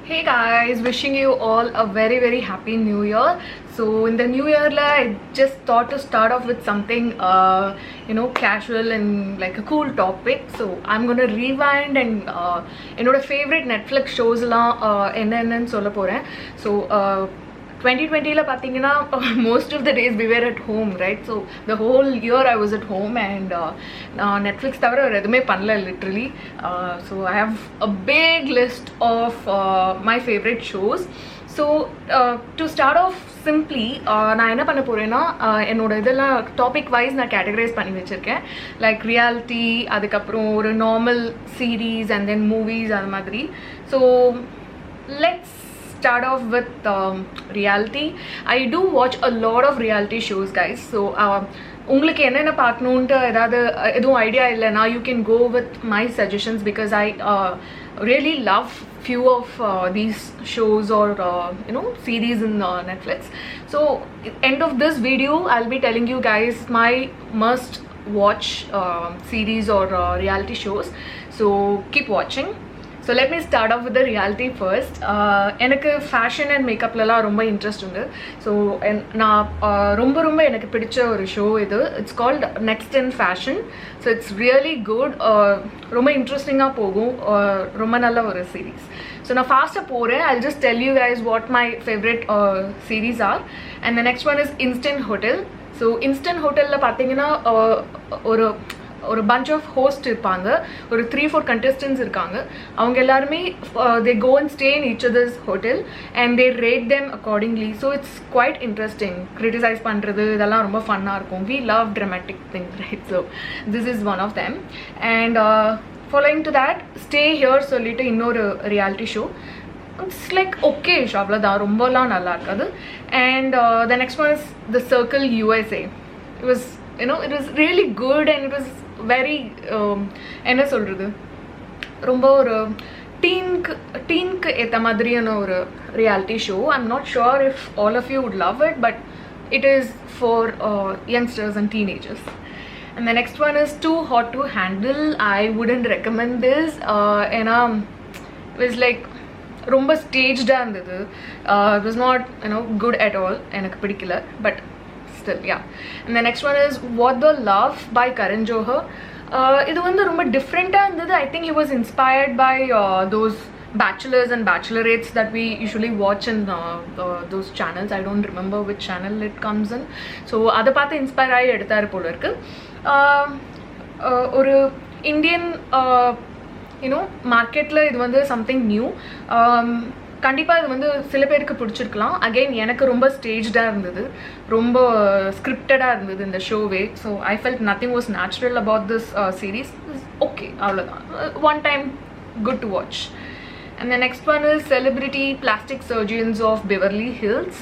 Hey guys, wishing you all a very happy new year. So in the new year I just thought to start off with something casual and like a cool topic. So I'm gonna rewind and favorite Netflix shows enna solla poren. So 2020 la pathina most of the days we were at home, right? So the whole year I was at home and Netflix thavara edume pannala literally. So I have a big list of my favorite shows. So to start off simply நான் என்ன பண்ண போறேன்னா என்னோட இதெல்லாம் topic wise நான் categorise பண்ணி வச்சிருக்கேன். Like reality, அதுக்கப்புறம் ஒரு normal series and then movies அது மாதிரி. So let's start off with reality. I do watch a lot of reality shows, guys. So உங்களுக்கு என்னென்ன பார்க்கணுன்ட்டு ஏதாவது எதுவும் ஐடியா இல்லைனா you can go with my suggestions because I really love few of these shows or series in Netflix. So end of this video I'll be telling you guys my must watch series or reality shows. So keep watching. So let me start off with the reality first. எனக்கு fashion and மேக்கப்லலாம் ரொம்ப interest உண்டு. So நான் ரொம்ப எனக்கு பிடிச்ச ஒரு show இது. It's called next in fashion. So it's really good. ரொம்ப இன்ட்ரெஸ்டிங்காக போகும். ரொம்ப நல்ல ஒரு சீரீஸ். ஸோ நான் ஃபாஸ்ட்டாக போகிறேன். I'll just tell you guys what my favorite series are. And the next one is Instant Hotel. So instant ஹோட்டலில் பார்த்தீங்கன்னா ஒரு bunch of hosts இருப்பாங்க. ஒரு 3-4 contestants இருக்காங்க. அவங்க எல்லாருமே they go and stay in each other's hotel and they rate them accordingly. So it's quite interesting. Criticize பண்றது இதெல்லாம் ரொம்ப ஃபன்னா இருக்கும். We love dramatic things, right? So this is one of them. And following to that, Stay Here சொல்லிட்டு இன்னொரு reality show. It's like okay அவ்வளோதான், ரொம்பலாம் நல்லா இருக்காது. And the next one is The Circle USA. It was it was really good and it was very என்ன சொல்கிறது, ரொம்ப ஒரு டீனுக்கு ஏற்ற மாதிரியான ஒரு reality show. I'm not sure if all of you would love it, but it is for youngsters and teenagers. And the next one is Too Hot to Handle. I wouldn't recommend this. ஏன்னா it was like ரொம்ப ஸ்டேஜ்டாக இருந்தது. It was not good at all. எனக்கு பிடிக்கல. But still, yeah. And the next one is What the Love by Karan Johar. இது வந்து ரொம்ப டிஃப்ரெண்ட்டாக இருந்தது. I think he was inspired by those bachelors and bachelorettes that we usually watch in those channels. I don't remember which channel it comes in. So அதை பார்த்து inspire ஆகி எடுத்தார் போல இருக்கு. ஒரு இந்தியன் மார்க்கெட்டில் இது வந்து சம்திங் நியூ. கண்டிப்பாக இது வந்து சில பேருக்கு பிடிச்சிருக்கலாம். அகெயின் எனக்கு ரொம்ப ஸ்டேஜ்டாக இருந்தது, ரொம்ப ஸ்கிரிப்டடாக இருந்தது இந்த ஷோவே. So I felt nothing was natural about this series. Okay, அவ்வளோதான். One time good to watch. And the next one is Celebrity Plastic Surgeons of Beverly Hills.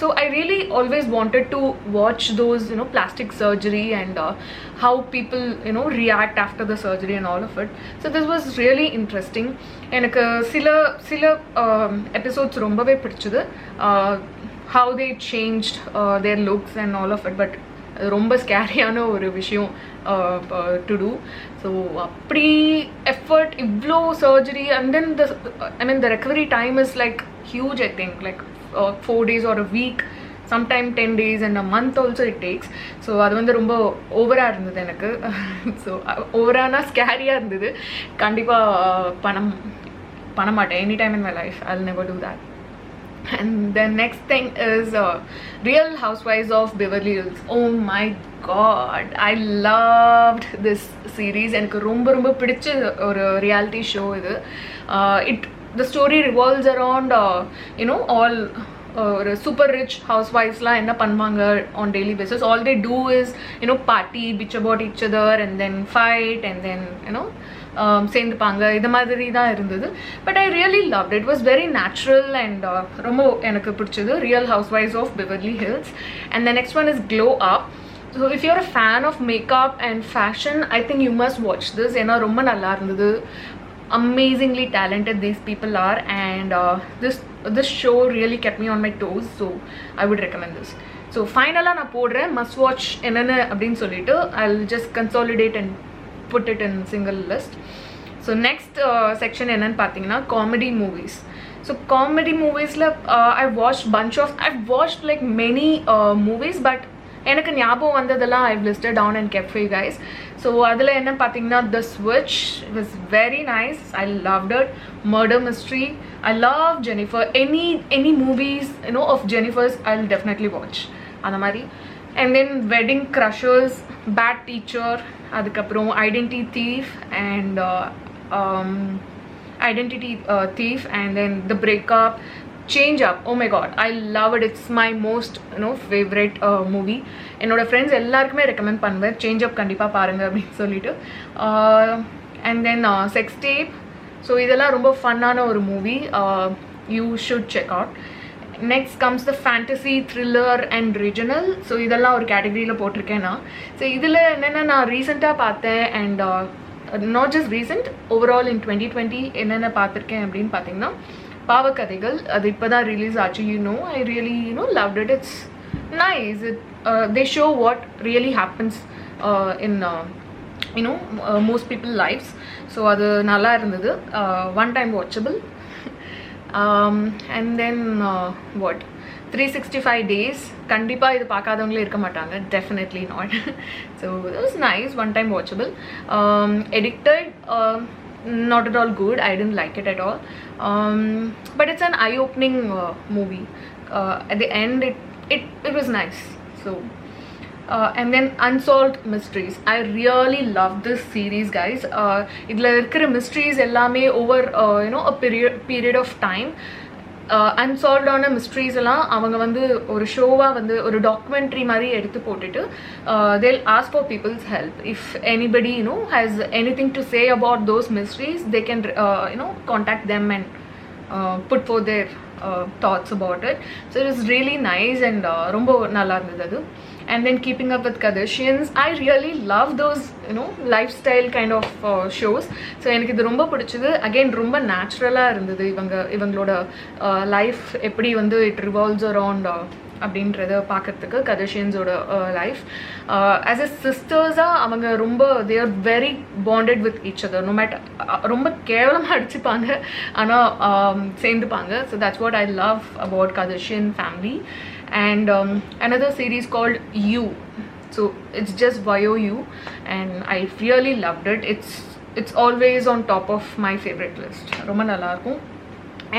So I really always wanted to watch those plastic surgery and how people react after the surgery and all of it. So this was really interesting. எனக்கு சில episodes ரொம்பவே பிடிச்சது. How they changed their looks and all of it, but ரொம்ப ஸ்கேரியான ஒரு விஷயம் to two. So அப்படி effort, இவ்வளோ surgery and then the recovery time is like huge. I think like 4 days or a week, sometime 10 days and a month also it takes. So அது வந்து ரொம்ப ஓவராக இருந்தது எனக்கு. ஸோ ஓவரானா ஸ்கேரியாக இருந்தது. கண்டிப்பாக பண்ண மாட்டேன். Any time in my life I'll never do that. And the next thing is Real Housewives of Beverly Hills. Oh my god, I loved this series. எனக்கு ரொம்ப பிடிச்ச ஒரு ரியாலிட்டி ஷோ இது. The story revolves around all ஒரு super rich house ஒய்ஃப்ஸ்லாம் என்ன பண்ணுவாங்க on daily basis. All they do is party, pitch about each other and then fight and then சேர்ந்துப்பாங்க. இது மாதிரி தான் இருந்தது. But I really loved it. Was very natural and ரொம்ப எனக்கு பிடிச்சது Real Housewives of Beverly Hills. And the next one is Glow Up. So if you're a fan of makeup and fashion, I think you must watch this. ஏன்னா ரொம்ப நல்லா இருந்தது. Amazingly talented these people are, and this show really kept me on my toes. So I would recommend this. So finally நான் போடுறேன் must watch என்னென்ன அப்படின்னு சொல்லிட்டு. I'll just consolidate and put it in single list. So next section என்னன்னு பார்த்தீங்கன்னா comedy movies. So comedy மூவிஸில் I've watched like many movies, but எனக்கு ஞாபகம் வந்ததெல்லாம் I've listed down and kept for you guys. So அதில் என்ன பார்த்தீங்கன்னா The Switch was very nice. I loved it. Murder Mystery. I love Jennifer. Any movies of Jennifer's I'll definitely watch. அந்த மாதிரி. And then Wedding Crashers, Bad Teacher, அதுக்கப்புறம் Identity Thief and and then The Breakup, Change Up. Oh my god, I love it. It's my most favorite movie. என்னோட friends எல்லாருக்குமே recommend பண்ணுவேன் Change Up கண்டிப்பா பாருங்க அப்படின்னு சொல்லிட்டு. And then Sex Tape. So இதெல்லாம் ரொம்ப ஃபன்னான ஒரு movie. You should check out. Next comes the fantasy, thriller and regional. So இதெல்லாம் ஒரு கேட்டகரியில் போட்டிருக்கேன் நான். ஸோ இதில் என்னென்ன நான் ரீசெண்டாக பார்த்தேன் and not just recent, overall in 2020 என்னென்ன பார்த்துருக்கேன் அப்படின்னு பார்த்தீங்கன்னா பாவக்கதைகள். அது இப்போ தான் ரிலீஸ் ஆச்சு. I really loved it. It's nice. They show what really happens in most people lives. So அது நல்லா இருந்தது. One time watchable. And then what 365 days கண்டிப்பாக இது பார்க்காதவங்களே இருக்க மாட்டாங்க. Definitely not. So it was nice. One time watchable. Addicted, not at all good. I didn't like it at all. But it's an eye-opening movie. At the end it was nice. So and then Unsolved Mysteries. I really love this series, guys. idla irukra mysteries ellame over a period of time. Unsolved ஆன mysteries எல்லாம் அவங்க வந்து ஒரு ஷோவா வந்து ஒரு documentary மாதிரி எடுத்து போட்டுட்டு they'll ask for people's help. If anybody has anything to say about those mysteries, they can contact them and put forth their thoughts about it. So it is really nice and ரொம்ப நல்லா இருந்தது அது. And then Keeping Up with Kardashians. I really love those lifestyle kind of shows. So எனக்கு இது ரொம்ப பிடிச்சது. Again ரொம்ப நேச்சுரலாக இருந்தது. இவங்களோட லைஃப் எப்படி வந்து இட் ரிவால்வ்ஸ் அரவுண்ட் அப்படின்றத பார்க்கறதுக்கு கதர்ஷியன்ஸோட லைஃப். ஆஸ் எ சிஸ்டர்ஸாக அவங்க ரொம்ப they are very bonded with each other. No matter ரொம்ப கேவலமாக அடிச்சுப்பாங்க ஆனால் சேர்ந்துப்பாங்க. So that's what I love about Kardashian family. And another series called You. So it's just YOU and I really loved it. It's always on top of my favorite list. ரொம்ப நல்லா இருக்கும்.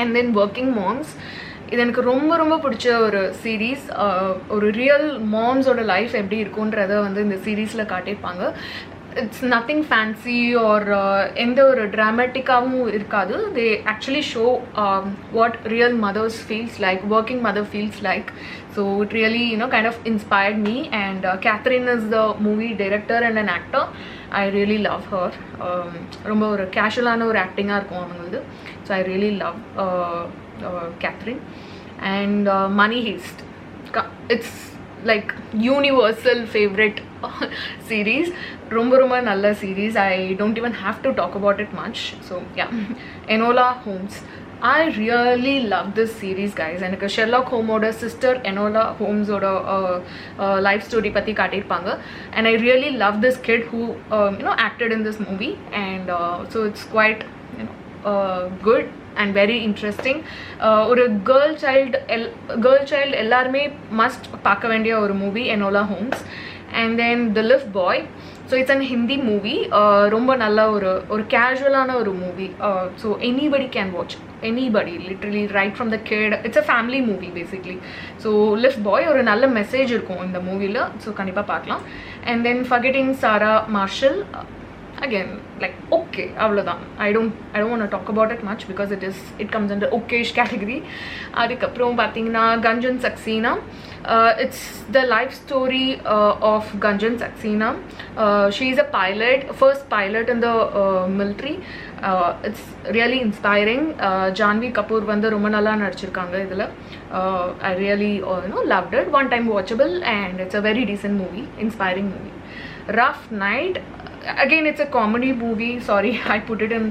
And then Working Moms. இது எனக்கு ரொம்ப ரொம்ப பிடிச்ச ஒரு series. ஒரு ரியல் மாம்ஸோட லைஃப் எப்படி இருக்குன்றத வந்து இந்த சீரீஸில் காட்டியிருப்பாங்க. It's nothing fancy or எந்த ஒரு ட்ராமேட்டிக்காகவும் இருக்காது. They actually show what real mothers feels like, working mother feels like. So it really kind of inspired me. And Catherine is the movie director and an actor. I really love her. ரொம்ப ஒரு கேஷுவலான ஒரு ஆக்டிங்காக இருக்கும் அவங்களது. So I really love Catherine. And Money Heist. It's like universal favorite series. Romba romba nalla series. I don't even have to talk about it much. So yeah. Enola Holmes. I really love this series, guys. And Sherlock Holmes sister Enola Holmes oda life story patti kaatirpanga. And I really love this kid who acted in this movie. And so it's quite good and very interesting. ஒரு girl child எல்லாருமே must பார்க்க வேண்டிய ஒரு movie Enola Holmes. And then The Lift Boy. So it's an Hindi movie. ரொம்ப நல்ல ஒரு கேஷுவலான ஒரு movie. So anybody can watch. Anybody, literally right from the kid. It's a family movie basically. So Lift Boy ஒரு நல்ல message இருக்கும் இந்த மூவில. So கண்டிப்பாக பார்க்கலாம். And then Forgetting Sarah Marshall. Again, like okay, avladhan. I don't want to talk about it much because it comes under okayish category. Adikaprom pathina Gunjan Saxena. It's the life story of Gunjan Saxena. She is a pilot, first pilot in the military. It's really inspiring. Janvi Kapoor vandu romba nalla nadichirukanga idhula. I really loved it. One time watchable and it's a very decent movie, inspiring movie. Rough Night. Again, it's a comedy movie. Sorry, I put it in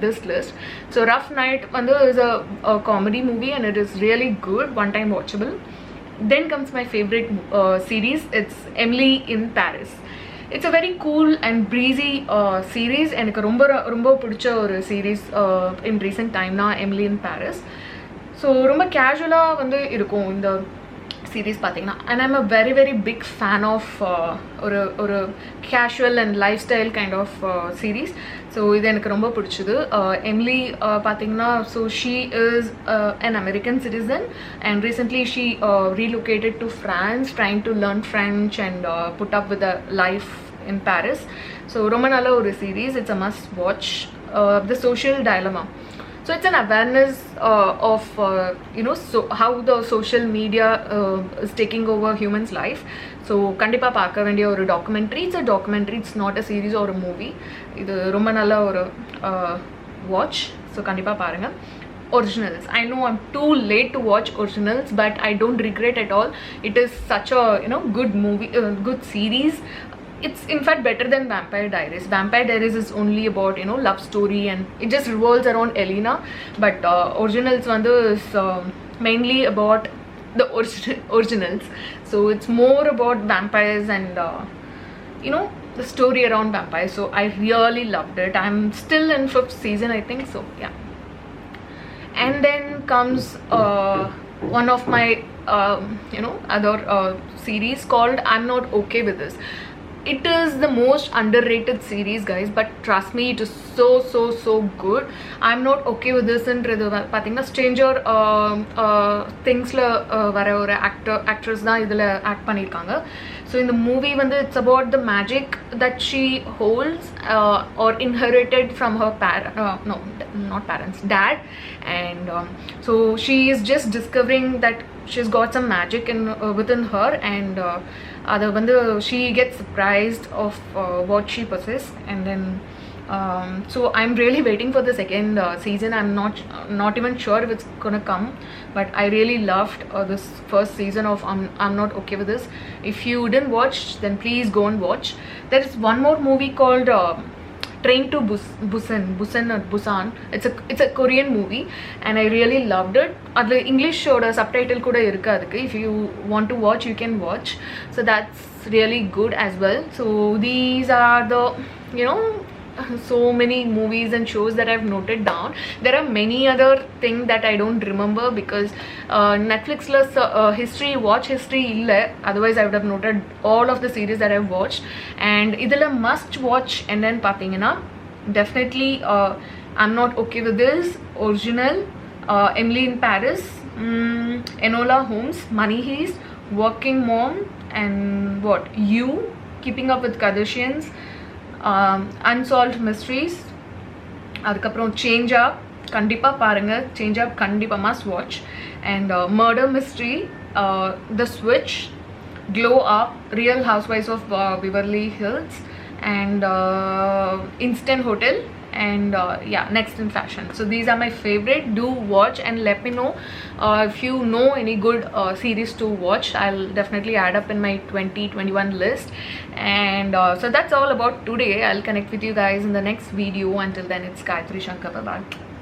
this list. So Rough Night is a comedy movie and it is really good, one time watchable. Then comes my favorite series. It's Emily in Paris. it's a very cool and breezy series. எனக்கு ரொம்ப ரொம்ப பிடிச்ச ஒரு series in recent time na Emily in Paris. So ரொம்ப கேஷுவலாக வந்து இருக்கும் இந்த series பார்த்தீங்கன்னா. And I'm a very very big fan of ஒரு casual and lifestyle kind of series. So இது எனக்கு ரொம்ப பிடிச்சது. Emily பார்த்தீங்கன்னா, so she is an American citizen and recently she relocated to France trying to learn French and put up with a life in Paris. So ரொம்ப நல்ல ஒரு series. It's a must watch. The social dilemma. So it's an awareness of so how the social media is taking over humans' life. So kandipa paaka vendiya oru documentary. It's a documentary. It's not a series or a movie. Idu romba nalla oru watch. So kandipa parunga. Originals. I know I'm too late to watch Originals, but I don't regret at all. It is such a good movie, good series. It's in fact better than Vampire Diaries. Vampire Diaries is only about love story and it just revolves around Elena, but Originals vandu is mainly about the originals. So it's more about vampires and the story around vampires. So I really loved it. I'm still in 5th season, I think. So yeah. And then comes one of my other series called I'm Not Okay With This. It is the most underrated series, guys, but trust me, it is so good. I'm Not Okay With This ன்றது பாத்தீங்கன்னா Stranger திங்ஸ்ல வர ஒரு actress தான் இதுல act பண்ணியிருக்காங்க. So in the movie வந்து it's about the magic that she holds or inherited from her dad, and so she is just discovering that she's got some magic within her, and she gets surprised of what she possesses. And then so I'm really waiting for the second season. I'm not even sure if it's gonna come, but I really loved this first season of I'm Not Okay With This. If you didn't watch, then please go and watch. There is one more movie called Train to Busan. It's a Korean movie and I really loved it. The English subtitle kuda irukku adukku. If you want to watch, you can watch. So that's really good as well. So these are the so many movies and shows that I've noted down. There are many other things that I don't remember because Netflix watch history illa, otherwise I would have noted all of the series that I've watched. And idella must watch and then pathina definitely I'm Not Okay With This, Original, Emily in Paris, Enola Holmes, Money Heist, Working Mom, and You, Keeping Up with Kardashians, Unsolved Mysteries, adukaprom Change Up, kandipa parunga, Change Up kandipa must watch, and Murder Mystery, The Switch, Glow Up, Real Housewives of Beverly Hills, and Instant Hotel, and Next in Fashion. So these are my favorite. Do watch and let me know if you know any good series to watch. I'll definitely add up in my 2021 list. And so that's all about today. I'll connect with you guys in the next video. Until then, it's Gayatri Shankar. Bye bye.